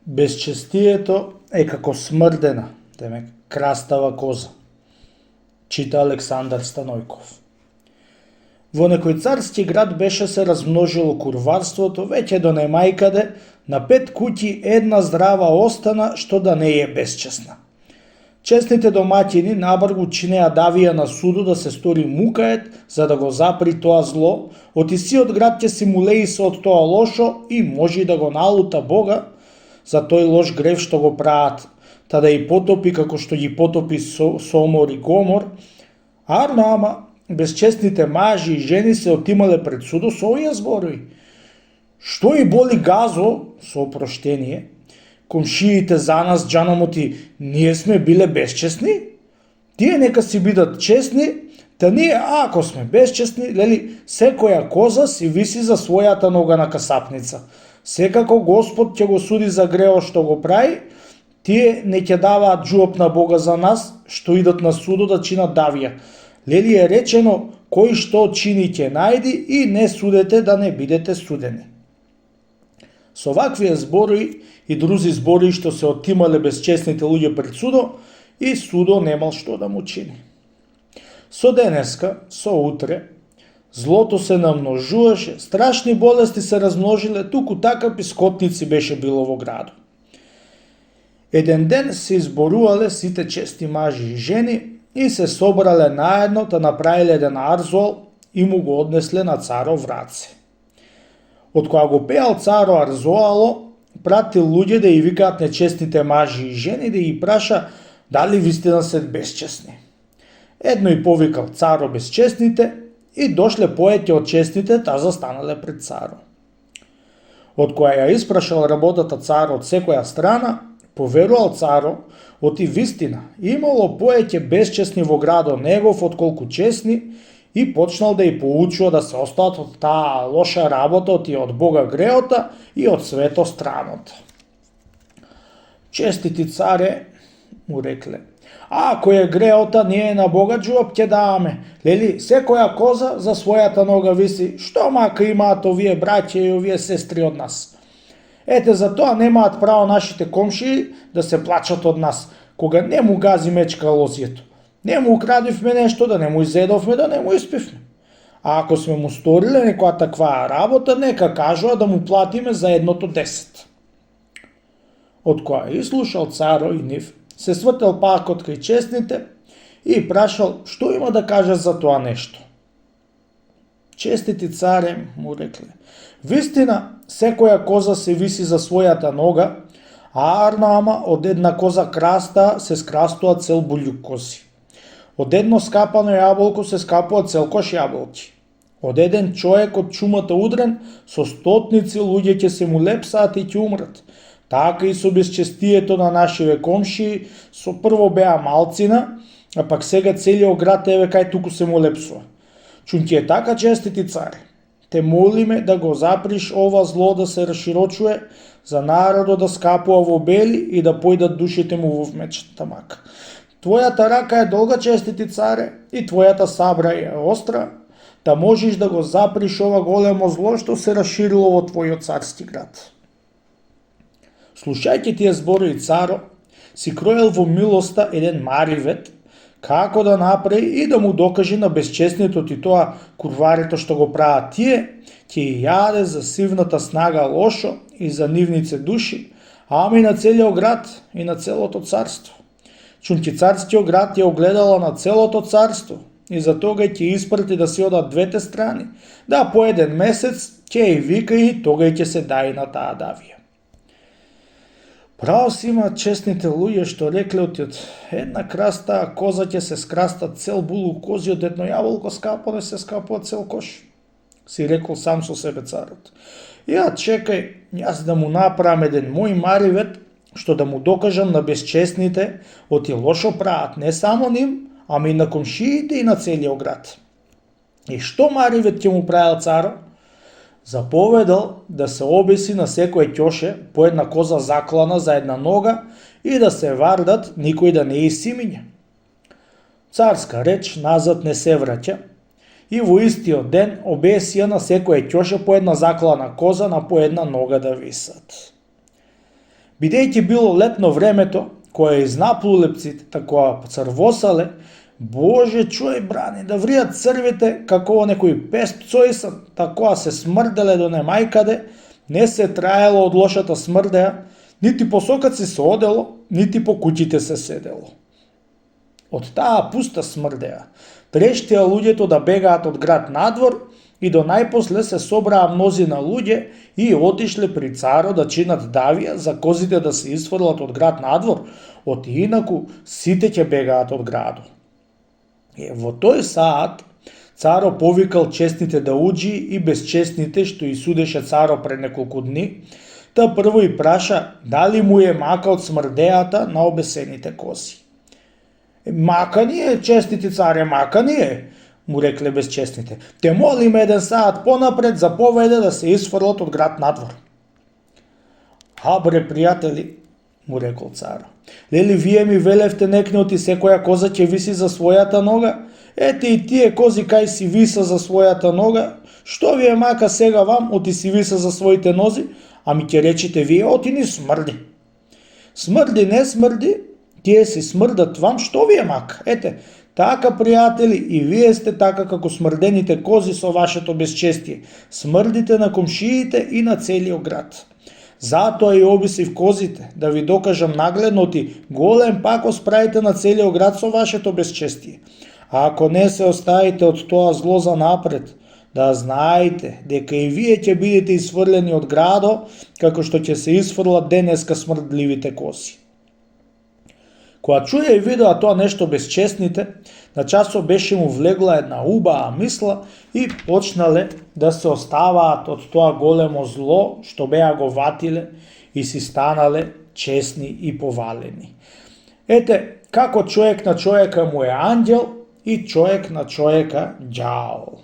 Безчестието е како смрдена, крастава коза, чита Александар Станојков. Во некој царски град беше се размножило курварството, веќе до немајкаде, на 5 куќи една здрава остана, што да не е безчестна. Честните домаќини набргу чинеа давија на суду да се стори мукает, за да го запри тоа зло, оти сиот град ќе си му леиса од тоа лошо и може да го налута Бога за тој лош грев што го прават, та да и потопи како што ги потопи Сомор и Гомор, ама безчестните мажи и жени се отимале пред судо со овие зборови. Што и боли газо, со опроштение, комшиите за нас, джанамоти, ние сме биле безчестни? Тие нека си бидат честни, та ние, ако сме безчестни, секоја коза си виси за својата нога на касапница. Секако Господ ќе го суди за грео што го прави, тие не ќе даваат джуоп на Бога за нас, што идат на судо да чинат давија. Е речено, кој што чини ќе најди и не судете да не бидете судени. Со ваквие зборови и друзи зборови што се отимале безчестните луѓе пред судо, и судо немал што да му чини. Со денеска, со утре, злото се намножуваше, страшни болести се размножиле, туку така пискотници беше било во градот. Еден ден се изборувале сите чести мажи и жени и се собрале наедно да направиле еден арзол и му го однесле на царов раце. Од кога го пеал царо арзоало, пратил луѓе да и викаат нечестните мажи и жени да ги праша дали вистина се безчестни. Едно и повикал царо безчестните и дошле поеќе од честните та застанале пред царо. Од која ја испрашал работата царо од секоја страна, поверувал царо, оти вистина, имало поеќе безчестни во градот негов отколку честни и почнал да и поучува да се остаат од таа лоша работа и од Бога греота и од свето страното. Честити царе, му рекле, ако е греота, ние на Бога джуоп ќе даваме. Секоја коза за својата нога виси, што мака имаат овие браќа и овие сестри од нас. Ете, за тоа немаат право нашите комшии да се плачат од нас, кога не му гази мечка лозието. Не му украдивме нешто, да не му изедовме, да не му испивме. А ако сме му сториле некоја таква работа, нека кажува да му платиме за 1/10. Од која изслушал царо и нив, се свртел пакот кај честните и прашал што има да каже за тоа нешто. Честити царе, му рекле, вистина, секоја коза се виси за својата нога, ама од една коза краста се скрастува цел буљук кози. Од едно скапано јаболко се скапува цел кош јаболки. Од еден човек од чумата удрен, со стотници луѓе ќе се му лепсаат и ќе умрат. Така и со безчестието на нашиве комшии, со прво беа малцина, а пак сега целиот град еве кај туку се му лепсува. Чунки е така, честити царе, те молиме да го заприш ова зло да се расширочуе, за народот да скапува во бели и да појдат душите му во вмечната мака. Твојата рака е долга, честити царе, и твојата сабра е остра, да можеш да го заприш ова големо зло што се расширило во твојот царски град. Слушајќи тие зборови царо, си кроел во милоста еден маривет, како да направи и да му докаже на безчестнието и тоа курварето што го прават тие, ќе јаде за сивната снага лошо и за нивнице души, ама и на целиот град и на целото царство. Чунки царскиот град ја огледала на целото царство и за тога ќе испрати да си одат двете страни, да по еден месец ќе и вика и тога ќе се дај на таа давија. Право си имаат честните луѓе што рекле од една краста коза ќе се скраста цел булук кози, од едно јаболко скапано се скапува цел кош. Си рекол сам со себе царот. Чекај, јас да му направам еден мој маривет, што да му докажам на безчестните, оти лошо прават не само ним, ама и на комшиите и на целиот град. И што маривет ќе му правил царо? Заповедал да се обеси на секој ќоше по една коза заклана за една нога и да се вардат, никој да не исимиње. Царска реч назад не се враќа и во истиот ден обесија на секој ќоше по една заклана коза на по една нога да висат. Бидејќи било летно времето, кое изнаплу лепците, такоа црвосале, Боже, чуј брани, да вријат црвите како некој песп цојсан, такоа се смрделе до немајкаде, не се траело од лошата смрдеја, нити по сокаци се одело, нити по куќите се седело. Од таа пуста смрдеја, прештија луѓето да бегаат од град надвор и до најпосле се собраа мнозина луѓе и отишле при царо да чинат давија за козите да се исфрлат од град надвор, инаку сите ќе бегаат од градот. Во тој саат царо повикал честните дауджи и безчестните што и судеше царо пред неколку дни, та прво и праша дали му е мака од смрдејата на обесените кози. Мака ни е, честити царе, мака ни е, му рекле безчестните. Те молиме еден саат понапред заповеде да се исфрлат од град надвор. А бре, пријатели, му рекол царо. Лели вие ми велевте некнеоти секоја коза ќе виси за својата нога? Ете и тие кози кај си виса за својата нога. Што ви е мака сега вам, оти си виса за своите нози? Ами ќе речете вие, оти ни смрди. Смрди, не смрди, тие си смрдат вам, што ви е мака? Ете, така, пријатели, и вие сте така како смрдените кози со вашето безчестие. Смрдите на комшиите и на целиот град. Затоа и обисив козите, да ви докажам нагледно ти голем пакос правите на целиот град со вашето безчестие. А ако не се оставите од тоа зло за напред, да знаете дека и вие ќе бидете исфрлени од градо, како што ќе се исфрлат денеска смрдливите кози. Кога чуја и видоа тоа нешто безчестните, на часот беше му влегла една убава мисла и почнале да се оставаат од тоа големо зло што беа го ватиле и си станале честни и повалени. Ете, како човек на човека му е анđел и човек на човека ѓавол.